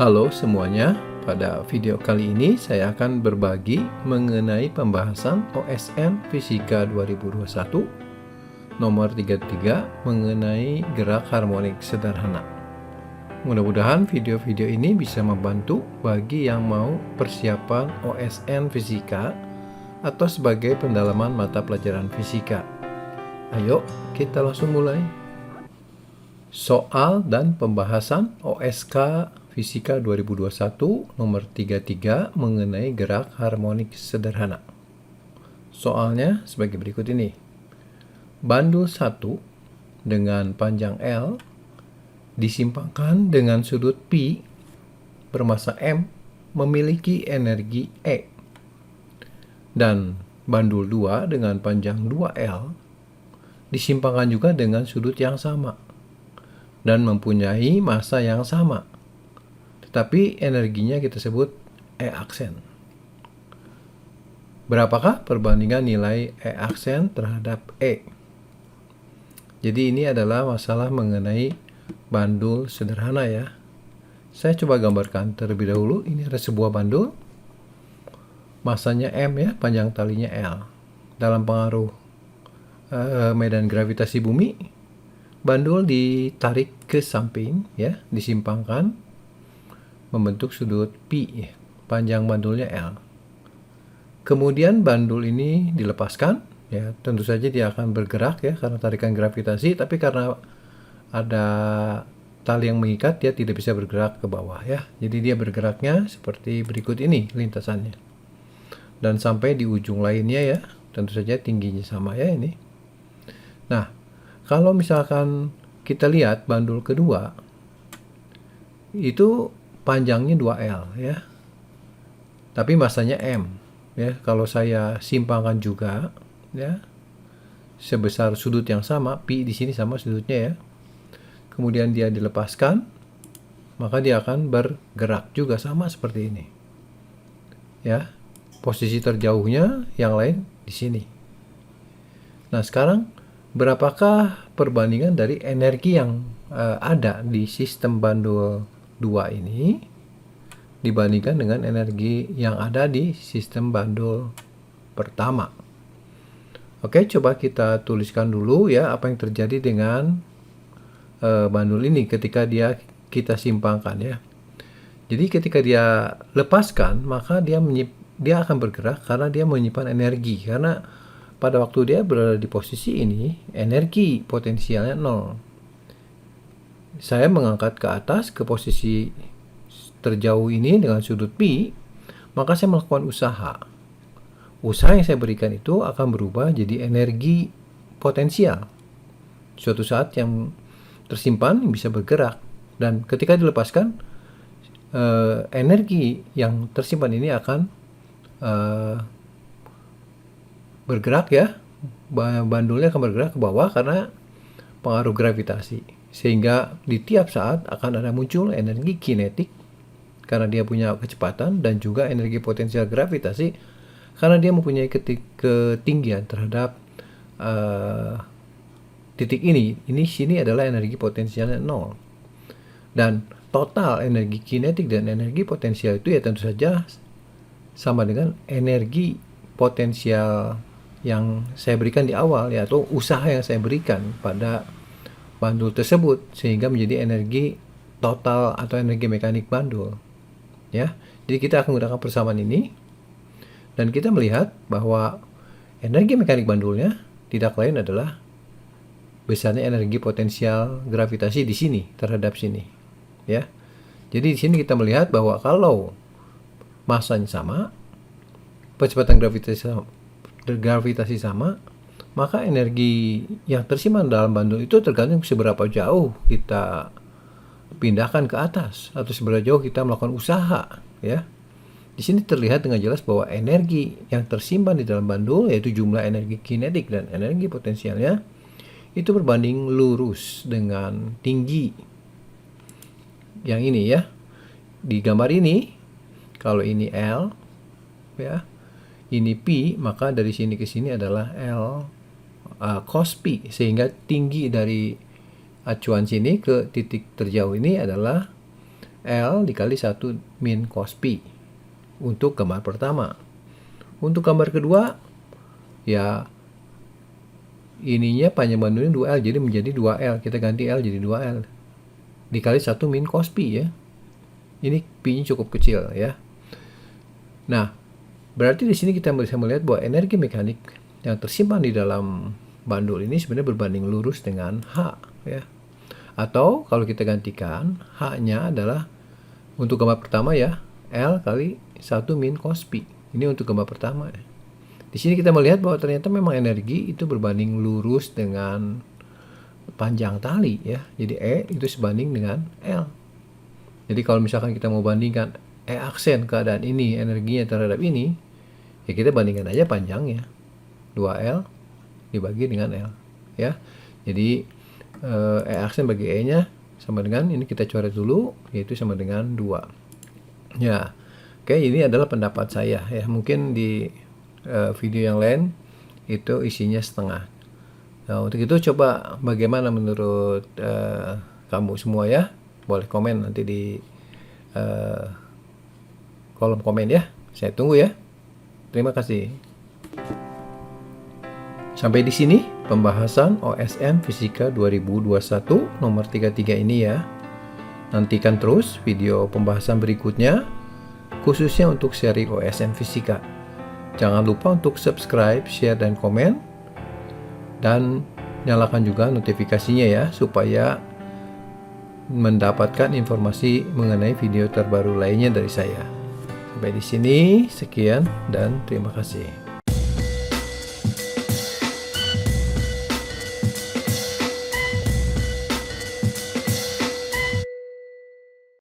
Halo semuanya, pada video kali ini saya akan berbagi mengenai pembahasan OSN Fisika 2021 nomor 33 mengenai gerak harmonik sederhana. Mudah-mudahan video-video ini bisa membantu bagi yang mau persiapan OSN Fisika atau sebagai pendalaman mata pelajaran fisika. Ayo kita langsung mulai. Soal dan pembahasan OSK Fisika 2021 nomor 33 mengenai gerak harmonik sederhana. Soalnya sebagai berikut ini. Bandul 1 dengan panjang L disimpangkan dengan sudut P bermassa M memiliki energi E. Dan bandul 2 dengan panjang 2L disimpangkan juga dengan sudut yang sama dan mempunyai massa yang sama, tetapi energinya kita sebut E aksen. Berapakah perbandingan nilai E aksen terhadap E? Jadi ini adalah masalah mengenai bandul sederhana ya. Saya coba gambarkan terlebih dahulu. Ini ada sebuah bandul, massanya M ya, panjang talinya L. Dalam pengaruh medan gravitasi bumi, bandul ditarik ke samping ya, disimpangkan membentuk sudut P ya, panjang bandulnya L. Kemudian bandul ini dilepaskan ya, tentu saja dia akan bergerak ya karena tarikan gravitasi, tapi karena ada tali yang mengikat dia tidak bisa bergerak ke bawah ya. Jadi dia bergeraknya seperti berikut ini lintasannya. Dan sampai di ujung lainnya ya, tentu saja tingginya sama ya ini. Nah, kalau misalkan kita lihat bandul kedua, itu panjangnya 2L ya. Tapi massanya M ya. Kalau saya simpangkan juga ya, sebesar sudut yang sama, Pi di sini sama sudutnya ya. Kemudian dia dilepaskan, maka dia akan bergerak juga sama seperti ini. Ya. Posisi terjauhnya yang lain di sini. Nah, sekarang berapakah perbandingan dari energi yang ada di sistem bandul 2 ini dibandingkan dengan energi yang ada di sistem bandul pertama? Oke, coba kita tuliskan dulu ya apa yang terjadi dengan bandul ini ketika kita simpangkan ya. Jadi ketika dia lepaskan, maka dia akan bergerak karena dia menyimpan energi, karena pada waktu dia berada di posisi ini, energi potensialnya 0. Saya mengangkat ke atas ke posisi terjauh ini dengan sudut Pi, maka saya melakukan usaha. Usaha yang saya berikan itu akan berubah jadi energi potensial. Suatu saat yang tersimpan bisa bergerak, dan ketika dilepaskan, energi yang tersimpan ini akan bergerak ya, bandulnya akan bergerak ke bawah karena pengaruh gravitasi, sehingga di tiap saat akan ada muncul energi kinetik karena dia punya kecepatan, dan juga energi potensial gravitasi karena dia mempunyai ketinggian terhadap titik ini sini adalah energi potensialnya 0. Dan total energi kinetik dan energi potensial itu ya tentu saja sama dengan energi potensial yang saya berikan di awal, yaitu usaha yang saya berikan pada bandul tersebut, sehingga menjadi energi total atau energi mekanik bandul ya. Jadi kita akan menggunakan persamaan ini, dan kita melihat bahwa energi mekanik bandulnya tidak lain adalah besarnya energi potensial gravitasi di sini terhadap sini ya. Jadi di sini kita melihat bahwa kalau massanya sama, kecepatan gravitasi sama, maka energi yang tersimpan dalam bandul itu tergantung seberapa jauh kita pindahkan ke atas atau seberapa jauh kita melakukan usaha ya. Di sini terlihat dengan jelas bahwa energi yang tersimpan di dalam bandul, yaitu jumlah energi kinetik dan energi potensialnya, itu berbanding lurus dengan tinggi yang ini ya. Di gambar ini, kalau ini L ya, ini P, maka dari sini ke sini adalah L cos P, sehingga tinggi dari acuan sini ke titik terjauh ini adalah L dikali 1 min cos pi untuk gambar pertama. Untuk gambar kedua, ya ininya panjang bandulnya 2L, jadi menjadi 2L. Kita ganti L jadi 2L. Dikali 1 min cos pi ya. Ini pi-nya cukup kecil ya. Nah, berarti di sini kita bisa melihat bahwa energi mekanik yang tersimpan di dalam bandul ini sebenarnya berbanding lurus dengan H ya. Atau kalau kita gantikan, H-nya adalah untuk gambar pertama ya, L kali 1 min cos pi. Ini untuk gambar pertama ya. Di sini kita melihat bahwa ternyata memang energi itu berbanding lurus dengan panjang tali ya. Jadi E itu sebanding dengan L. Jadi kalau misalkan kita mau bandingkan E aksen keadaan ini, energinya terhadap ini, ya kita bandingkan aja panjangnya. 2L dibagi dengan L ya. Jadi E aksen bagi E-nya sama dengan, ini kita coret dulu, yaitu sama dengan 2. Ya. Oke, ini adalah pendapat saya ya. Mungkin di video yang lain itu isinya setengah. Nah, untuk itu coba bagaimana menurut kamu semua ya. Boleh komen nanti di kolom komen ya. Saya tunggu ya. Terima kasih. Sampai di sini pembahasan OSN Fisika 2021 nomor 33 ini ya. Nantikan terus video pembahasan berikutnya, khususnya untuk seri OSN Fisika. Jangan lupa untuk subscribe, share, dan komen. Dan nyalakan juga notifikasinya ya, supaya mendapatkan informasi mengenai video terbaru lainnya dari saya. Sampai di sini, sekian dan terima kasih.